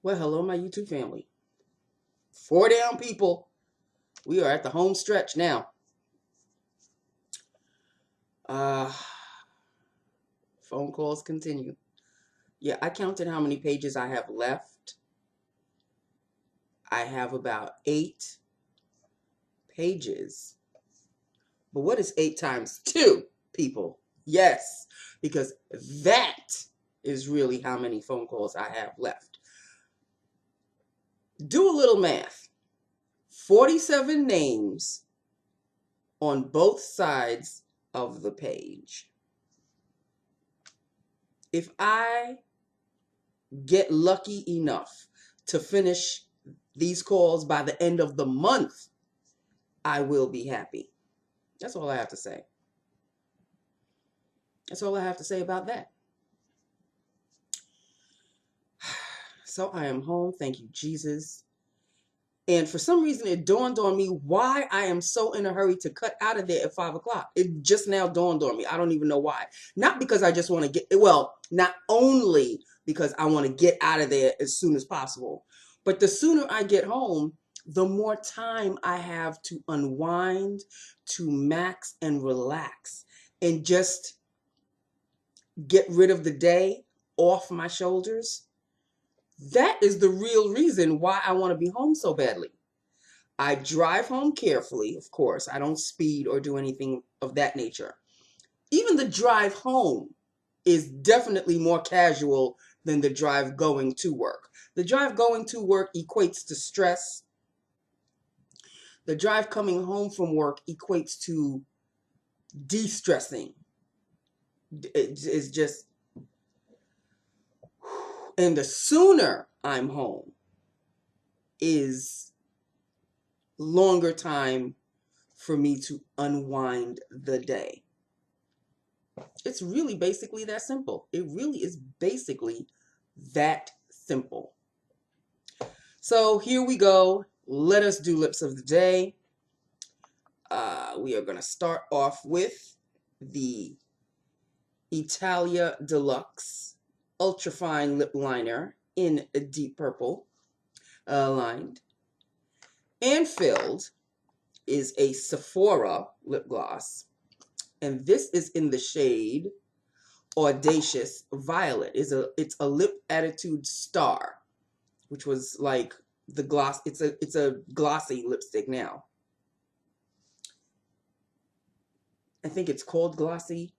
Well, hello, my YouTube family. 4 down, people. We are at the home stretch now. Phone calls continue. Yeah, I counted how many pages I have left. I have about 8 pages. But what is 8 times 2, people? Yes, because that is really how many phone calls I have left. Do a little math. 47 names on both sides of the page. If I get lucky enough to finish these calls by the end of the month, I will be happy. That's all I have to say. That's all I have to say about that. So I am home. Thank you, Jesus. And for some reason, it dawned on me why I am so in a hurry to cut out of there at 5 o'clock. It just now dawned on me. I don't even know why. Not because I just want to get, well, not only because I want to get out of there as soon as possible, but the sooner I get home, the more time I have to unwind, to max and relax, and just get rid of the day off my shoulders. That is the real reason why I want to be home so badly. I drive home carefully, of course. I don't speed or do anything of that nature. Even the drive home is definitely more casual than the drive going to work. The drive going to work equates to stress. The drive coming home from work equates to de-stressing. It's just... And the sooner I'm home is longer time for me to unwind the day. It's really basically that simple. It really is basically that simple. So here we go. Let us do lips of the day. We are going to start off with the Italia Deluxe Ultrafine Lip Liner in a deep purple, lined. And filled is a Sephora lip gloss. And this is in the shade Audacious Violet. It's a Lip Attitude Star, which was like the gloss. It's a glossy lipstick now. I think it's called glossy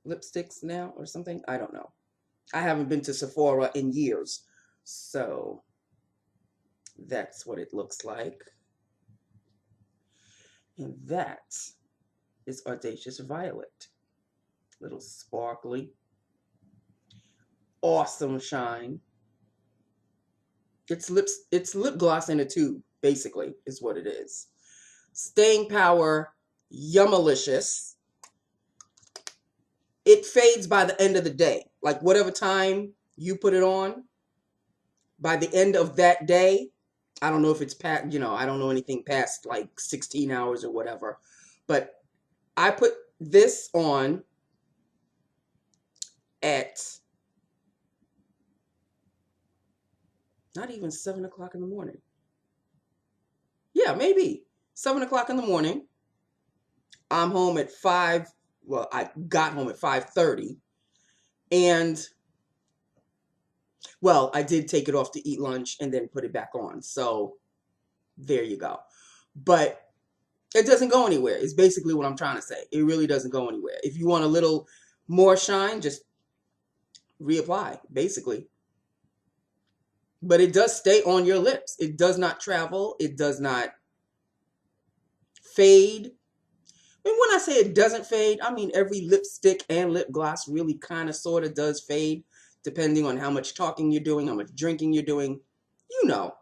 lipsticks now or something. I don't know. I haven't been to Sephora in years, so that's what it looks like. And that is Audacious Violet. Little sparkly. Awesome shine. It's lip gloss in a tube, basically, is what it is. Staying power, Yummalicious. It fades by the end of the day. Like whatever time you put it on, by the end of that day, I don't know if it's past, I don't know anything past like 16 hours or whatever. But I put this on at not even 7 o'clock in the morning. Yeah, maybe 7 o'clock in the morning. I'm home at 5. Well, I got home at 5:30. And, well, I did take it off to eat lunch and then put it back on. So there you go. But it doesn't go anywhere. It's basically what I'm trying to say. It really doesn't go anywhere. If you want a little more shine, just reapply, basically. But it does stay on your lips. It does not travel. It does not fade. And when I say it doesn't fade, I mean every lipstick and lip gloss really kind of sort of does fade, depending on how much talking you're doing, how much drinking you're doing. You know.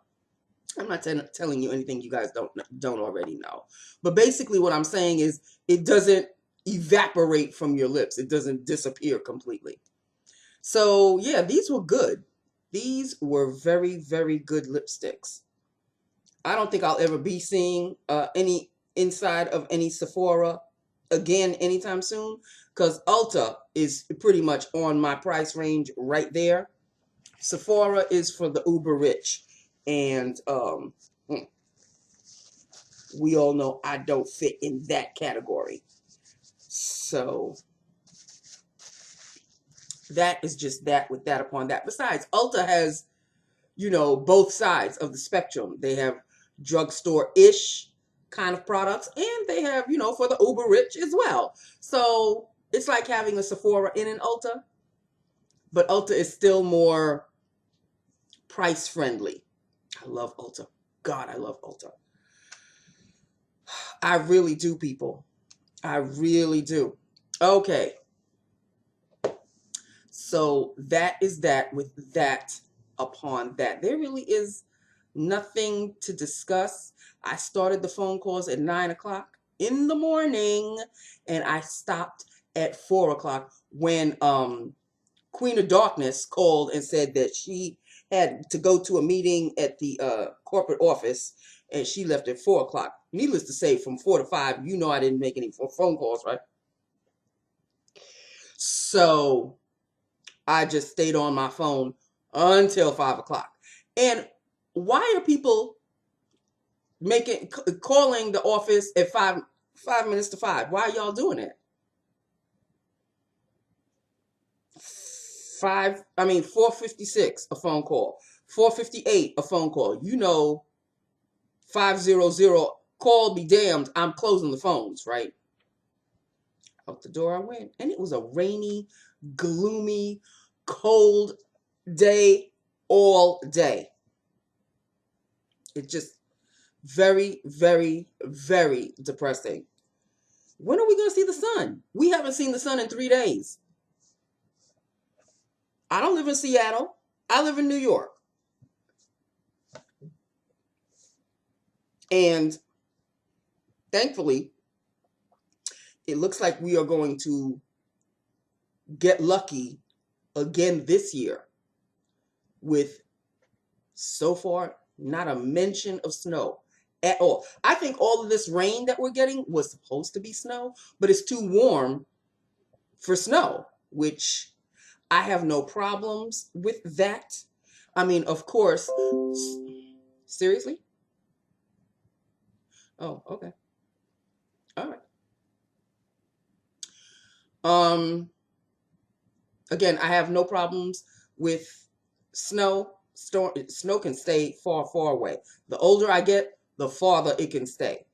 I'm not telling you anything you guys don't already know. But basically what I'm saying is it doesn't evaporate from your lips. It doesn't disappear completely. So yeah, these were good. These were very, very good lipsticks. I don't think I'll ever be seeing any inside of any Sephora again anytime soon, because Ulta is pretty much on my price range right there. Sephora is for the uber rich. And we all know I don't fit in that category. So that is just that with that upon that. Besides, Ulta has, you know, both sides of the spectrum. They have drugstore-ish kind of products, and they have, you know, for the uber rich as well. So it's like having a Sephora in an Ulta, but Ulta is still more price friendly. I love Ulta. God, I love Ulta. I really do, people. I really do. Okay. So that is that with that upon that. There really is nothing to discuss. I started the phone calls at 9 o'clock in the morning, and I stopped at 4 o'clock when Queen of Darkness called and said that she had to go to a meeting at the corporate office, and she left at 4 o'clock. Needless to say, from 4 to 5, you know I didn't make any phone calls, right? So I just stayed on my phone until 5 o'clock. And why are people calling the office at 5 minutes to 5? Why are y'all doing it? 4:56, a phone call. 4:58, a phone call. You know, 500, call be damned, I'm closing the phones, right? Out the door I went. And it was a rainy, gloomy, cold day all day. It just very, very, very depressing. When are we going to see the sun? We haven't seen the sun in 3 days. I don't live in Seattle. I live in New York. And thankfully, it looks like we are going to get lucky again this year with, so far, not a mention of snow at all. I think all of this rain that we're getting was supposed to be snow, but it's too warm for snow, which I have no problems with that. I mean, of course, seriously? Oh, okay. All right. Again, I have no problems with snow. Snow can stay far, far away. The older I get, the farther it can stay.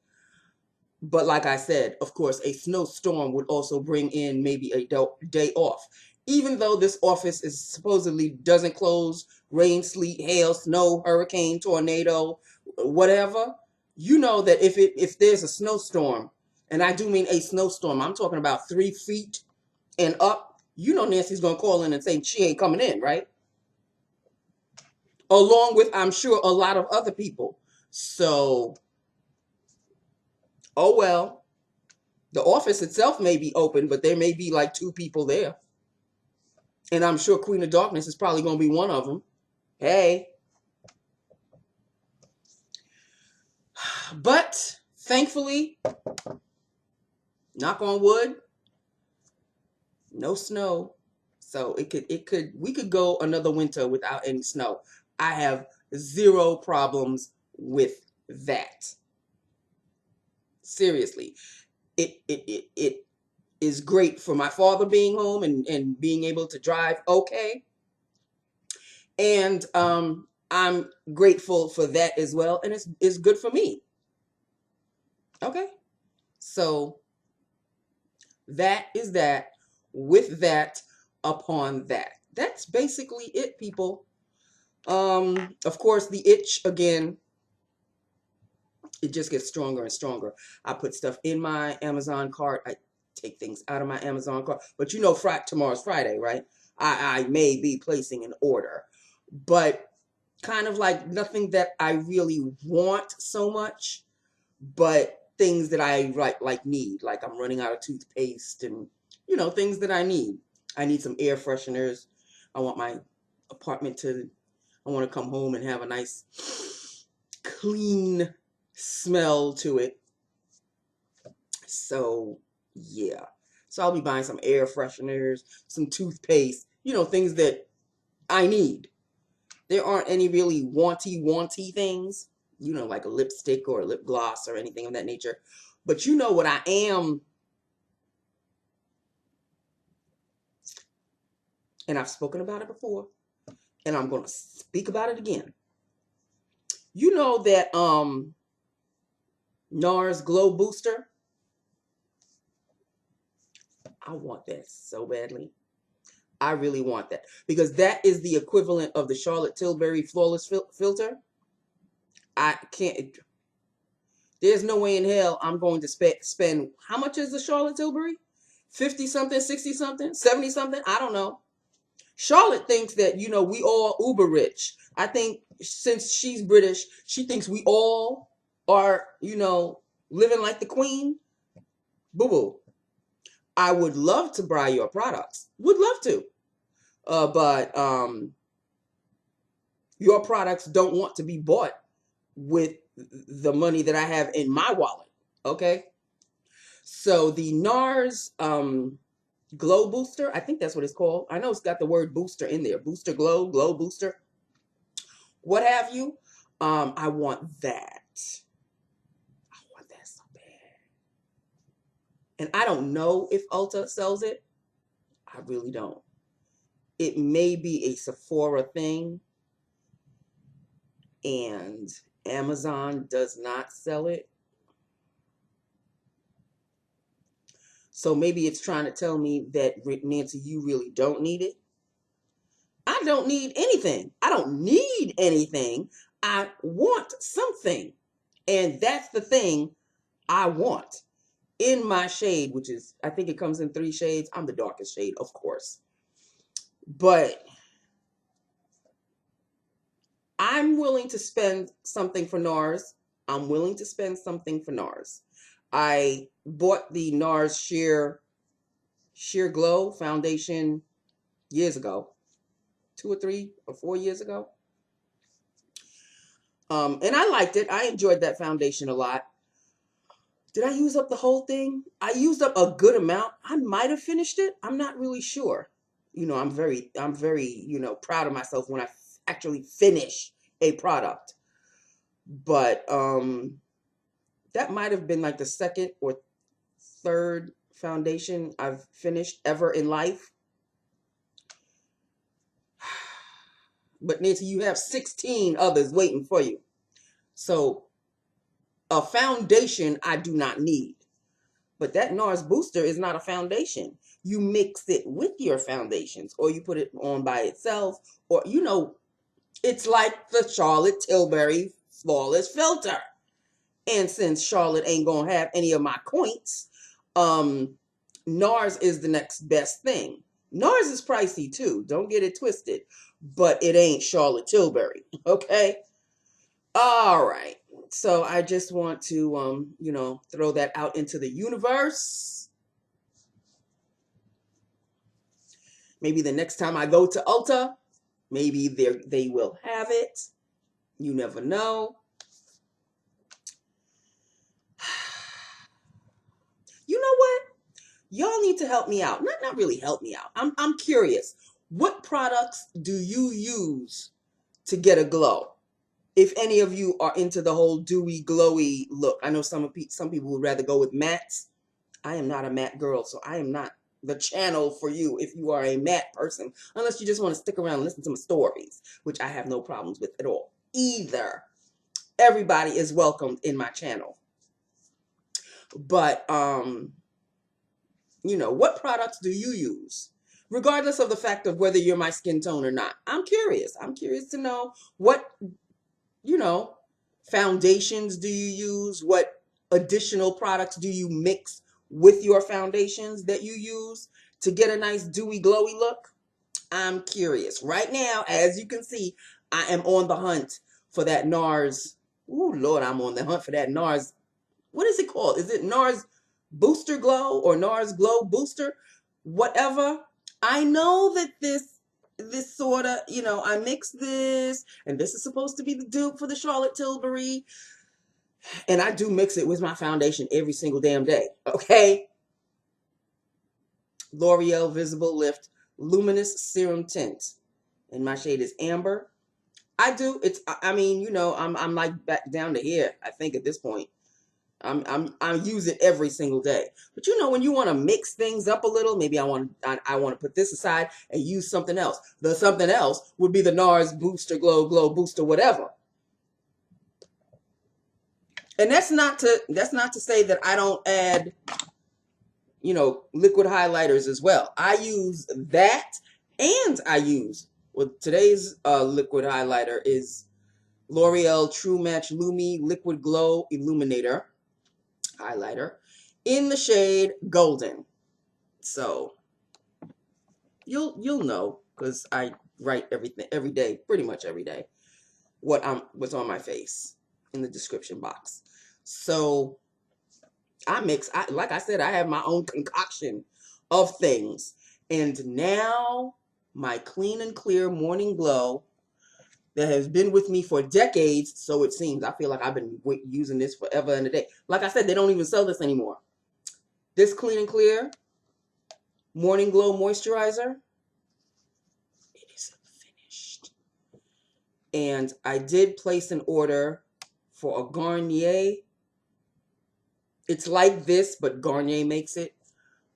But like I said, of course, a snowstorm would also bring in maybe a day off. Even though this office is supposedly doesn't close, rain, sleet, hail, snow, hurricane, tornado, whatever, you know that if there's a snowstorm, and I do mean a snowstorm, I'm talking about 3 feet and up, you know Nancy's going to call in and say she ain't coming in, right? Along with, I'm sure, a lot of other people. So, oh well. The office itself may be open, but there may be like 2 people there. And I'm sure Queen of Darkness is probably going to be one of them. Hey. But thankfully, knock on wood, no snow. So we could go another winter without any snow. I have 0 problems with that. Seriously. It is great for my father being home and being able to drive okay. And I'm grateful for that as well. And it's good for me. Okay. So that is that with that upon that. That's basically it, people. Of course, the itch, again, it just gets stronger and stronger. I put stuff in my Amazon cart. I take things out of my Amazon cart. But you know, tomorrow's Friday, right? I may be placing an order. But kind of like nothing that I really want so much, but things that I like need. Like I'm running out of toothpaste and, you know, things that I need. I need some air fresheners. I want my apartment I want to come home and have a nice clean smell to it. So yeah, so I'll be buying some air fresheners, some toothpaste, you know, things that I need. There aren't any really wanty things, you know, like a lipstick or a lip gloss or anything of that nature. But you know what I am, and I've spoken about it before, and I'm going to speak about it again. You know that Nars Glow Booster? I want that so badly. I really want that because that is the equivalent of the Charlotte Tilbury Flawless Filter. I can't. There's no way in hell I'm going to spend. How much is the Charlotte Tilbury? 50 something, 60 something, 70 something? I don't know. Charlotte thinks that, you know, we all uber rich. I think since she's British, she thinks we all are, you know, living like the queen. Boo-boo. I would love to buy your products. Would love to. But your products don't want to be bought with the money that I have in my wallet. Okay? So the Nars Glow Booster, I think that's what it's called. I know it's got the word booster in there. Booster Glow, Glow Booster, what have you. I want that. I want that so bad. And I don't know if Ulta sells it. I really don't. It may be a Sephora thing. And Amazon does not sell it. So maybe it's trying to tell me that, Nancy, you really don't need it. I don't need anything. I don't need anything. I want something. And that's the thing I want in my shade, which is, I think it comes in 3 shades. I'm the darkest shade, of course. But I'm willing to spend something for Nars. I'm willing to spend something for Nars. I bought the Nars Sheer Glow foundation years ago. 2 or 3 or 4 years ago. And I liked it. I enjoyed that foundation a lot. Did I use up the whole thing? I used up a good amount. I might have finished it. I'm not really sure. You know, I'm very, you know, proud of myself when I actually finish a product. But that might have been like the 2nd or 3rd foundation I've finished ever in life. But Nancy, you have 16 others waiting for you. So a foundation I do not need. But that Nars booster is not a foundation. You mix it with your foundations, or you put it on by itself, or, you know, it's like the Charlotte Tilbury Flawless Filter. And since Charlotte ain't gonna have any of my coins, Nars is the next best thing. Nars is pricey too. Don't get it twisted. But it ain't Charlotte Tilbury. Okay? All right. So I just want to, you know, throw that out into the universe. Maybe the next time I go to Ulta, maybe they will have it. You never know. You know what? Y'all need to help me out. Not really help me out. I'm curious. What products do you use to get a glow? If any of you are into the whole dewy, glowy look. I know some people would rather go with mattes. I am not a matte girl, so I am not the channel for you if you are a matte person. Unless you just want to stick around and listen to my stories, which I have no problems with at all. Either. Everybody is welcomed in my channel. But, you know, what products do you use? Regardless of the fact of whether you're my skin tone or not. I'm curious. I'm curious to know what, you know, foundations do you use? What additional products do you mix with your foundations that you use to get a nice dewy, glowy look? I'm curious. Right now, as you can see, I am on the hunt for that Nars. Ooh, Lord, I'm on the hunt for that Nars. What is it called? Is it Nars Booster Glow or Nars Glow Booster? Whatever. I know that this sort of, you know, I mix this, and this is supposed to be the dupe for the Charlotte Tilbury. And I do mix it with my foundation every single damn day. Okay? L'Oreal Visible Lift Luminous Serum Tint. And my shade is Amber. I do. I mean, you know, I'm like back down to here, I think at this point. I use it every single day. But you know, when you want to mix things up a little, maybe I want to put this aside and use something else. The something else would be the Nars Booster Glow Booster whatever. And that's not to say that I don't add, you know, liquid highlighters as well. I use that, and I use, well, today's liquid highlighter is L'Oreal True Match Lumi Liquid Glow Illuminator highlighter in the shade Golden. So you'll know, because I write everything every day, pretty much every day, what's on my face in the description box. So I mix, like I said, I have my own concoction of things. And now my Clean and Clear Morning Glow that has been with me for decades, so it seems. I feel like I've been using this forever and a day. Like I said, they don't even sell this anymore. This Clean and Clear Morning Glow Moisturizer, it is finished. And I did place an order for a Garnier. It's like this, but Garnier makes it.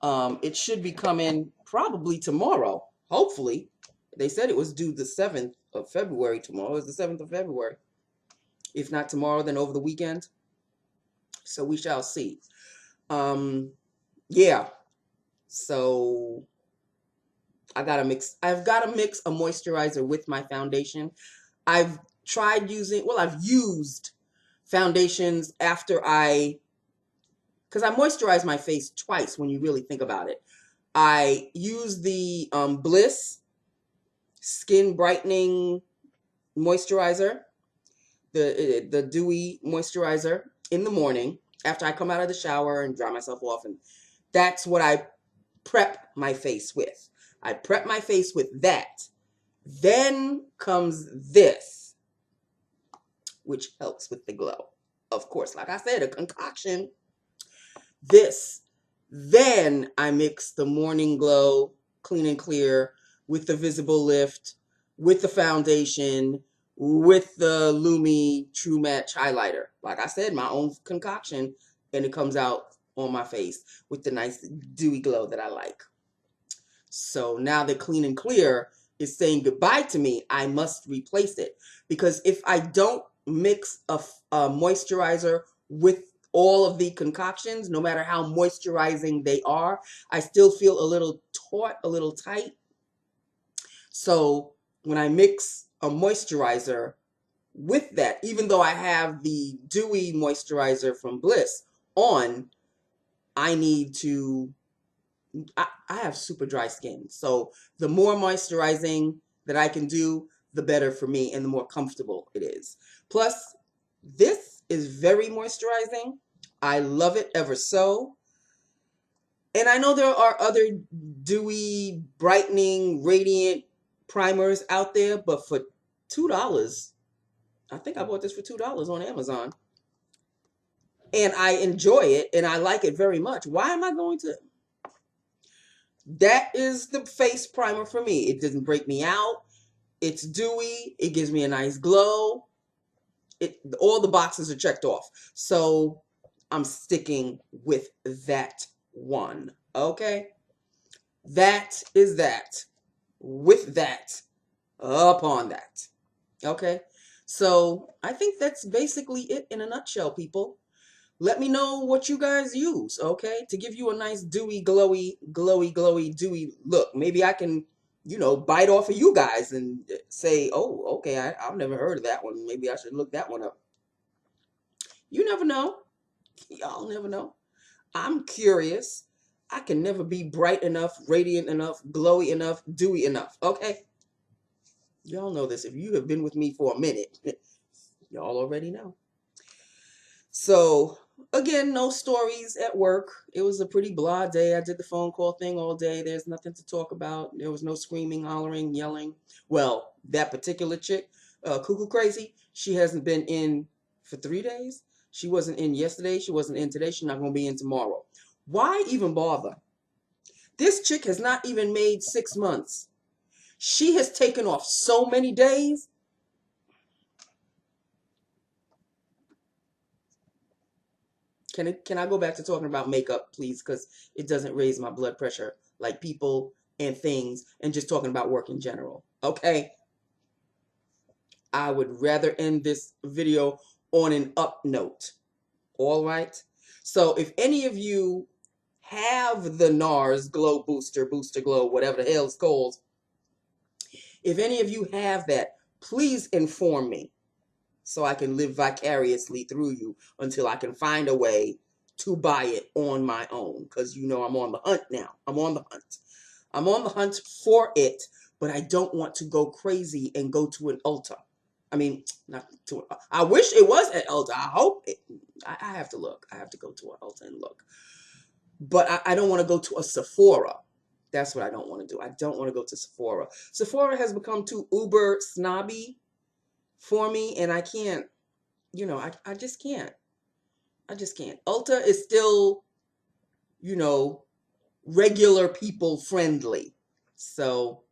It should be coming probably tomorrow, hopefully. They said it was due the 7th of February. Tomorrow is the 7th of February. If not tomorrow, then over the weekend. So we shall see. Yeah. So I've got to mix a moisturizer with my foundation. I've used foundations after because I moisturize my face twice when you really think about it. I use the Bliss Skin Brightening Moisturizer, the Dewy Moisturizer in the morning after I come out of the shower and dry myself off. And that's what I prep my face with. I prep my face with that. Then comes this, which helps with the glow. Of course, like I said, a concoction. This. Then I mix the Morning Glow Clean and Clear with the Visible Lift, with the foundation, with the Lumi True Match highlighter. Like I said, my own concoction, and it comes out on my face with the nice dewy glow that I like. So now that Clean and Clear is saying goodbye to me, I must replace it. Because if I don't mix a moisturizer with all of the concoctions, no matter how moisturizing they are, I still feel a little taut, a little tight. So when I mix a moisturizer with that, even though I have the Dewy moisturizer from Bliss on, I have super dry skin. So the more moisturizing that I can do, the better for me and the more comfortable it is. Plus, this is very moisturizing. I love it ever so. And I know there are other dewy, brightening, radiant primers out there, but for $2, I think I bought this for $2 on Amazon. And I enjoy it and I like it very much. Why am I going to? That is the face primer for me. It doesn't break me out. It's dewy. It gives me a nice glow. All the boxes are checked off. So I'm sticking with that one. Okay? That is that. With that. Upon that. Okay? So I think that's basically it in a nutshell, people. Let me know what you guys use, okay? To give you a nice dewy, glowy, dewy look. Maybe I can, you know, bite off of you guys and say, oh, okay, I've never heard of that one. Maybe I should look that one up. You never know. Y'all never know. I'm curious. I can never be bright enough, radiant enough, glowy enough, dewy enough, okay? Y'all know this. If you have been with me for a minute, y'all already know. So, again, no stories at work. It was a pretty blah day. I did the phone call thing all day. There's nothing to talk about. There was no screaming, hollering, yelling. Well, that particular chick, Cuckoo Crazy, she hasn't been in for 3 days. She wasn't in yesterday. She wasn't in today. She's not going to be in tomorrow. Why even bother? This chick has not even made 6 months. She has taken off so many days. Can I go back to talking about makeup, please? Because it doesn't raise my blood pressure like people and things and just talking about work in general. Okay? I would rather end this video on an up note. All right? So if any of you have the Nars Glow Booster, Booster Glow, whatever the hell it's called, if any of you have that, please inform me so I can live vicariously through you until I can find a way to buy it on my own. Because you know I'm on the hunt now. I'm on the hunt. I'm on the hunt for it, but I don't want to go crazy and go to an Ulta. I mean, not to. I wish it was at Ulta. I hope it. I have to look. I have to go to an Ulta and look. But I don't want to go to a Sephora. That's what I don't want to do. I don't want to go to Sephora. Sephora has become too uber snobby for me, and I can't, you know, I just can't. I just can't. Ulta is still, you know, regular people friendly. So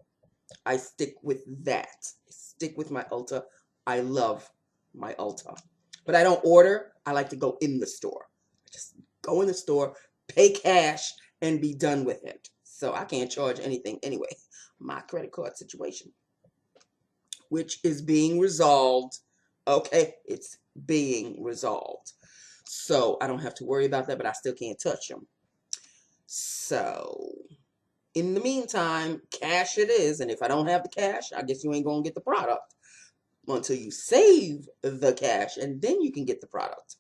I stick with that. I stick with my Ulta. I love my Ulta. But I don't order. I like to go in the store. Just go in the store, pay cash, and be done with it. So I can't charge anything anyway. My credit card situation, which is being resolved. Okay, it's being resolved. So I don't have to worry about that, but I still can't touch them. So in the meantime, cash it is. And if I don't have the cash, I guess you ain't going to get the product until you save the cash, and then you can get the product.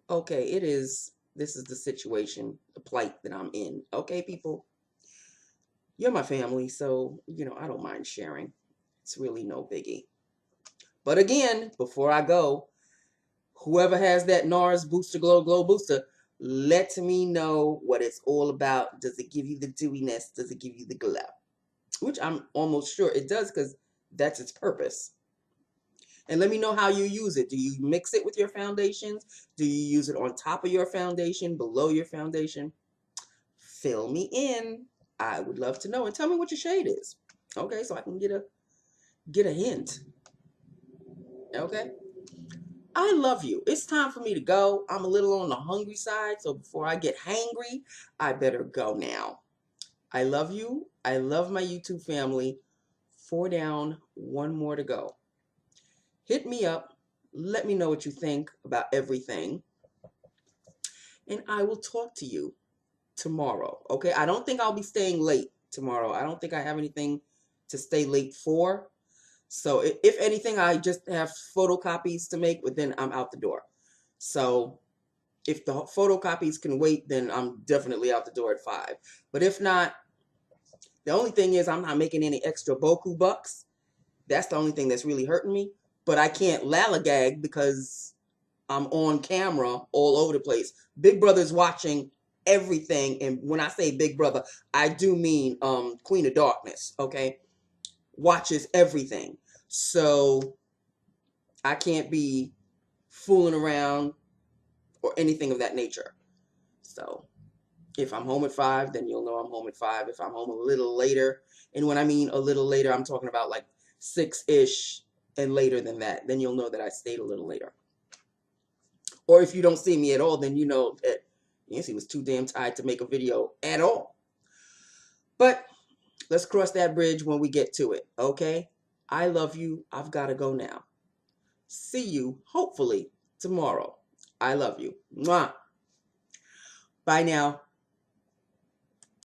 Okay, this is the situation, the plight that I'm in. Okay, people, you're my family, so, you know, I don't mind sharing. It's really no biggie. But again, before I go, whoever has that Nars Booster Glow Booster, let me know what it's all about. Does it give you the dewiness? Does it give you the glow? Which I'm almost sure it does, because that's its purpose. And let me know how you use it. Do you mix it with your foundations? Do you use it on top of your foundation, below your foundation? Fill me in. I would love to know. And tell me what your shade is. Okay, so I can get a hint. Okay? I love you. It's time for me to go. I'm a little on the hungry side, so before I get hangry, I better go now. I love you. I love my YouTube family. 4 down, 1 more to go. Hit me up. Let me know what you think about everything. And I will talk to you tomorrow. Okay? I don't think I'll be staying late tomorrow. I don't think I have anything to stay late for. So if anything, I just have photocopies to make, but then I'm out the door. So if the photocopies can wait, then I'm definitely out the door at 5. But if not, the only thing is I'm not making any extra Boku bucks. That's the only thing that's really hurting me. But I can't lallygag because I'm on camera all over the place. Big Brother's watching everything. And when I say Big Brother, I do mean Queen of Darkness, okay? Watches everything. So I can't be fooling around or anything of that nature. So if I'm home at 5, then you'll know I'm home at 5. If I'm home a little later, and when I mean a little later, I'm talking about like 6-ish and later than that, then you'll know that I stayed a little later. Or if you don't see me at all, then you know that Nancy was too damn tired to make a video at all. But let's cross that bridge when we get to it, okay? I love you. I've got to go now. See you, hopefully, tomorrow. I love you. Mwah. Bye now.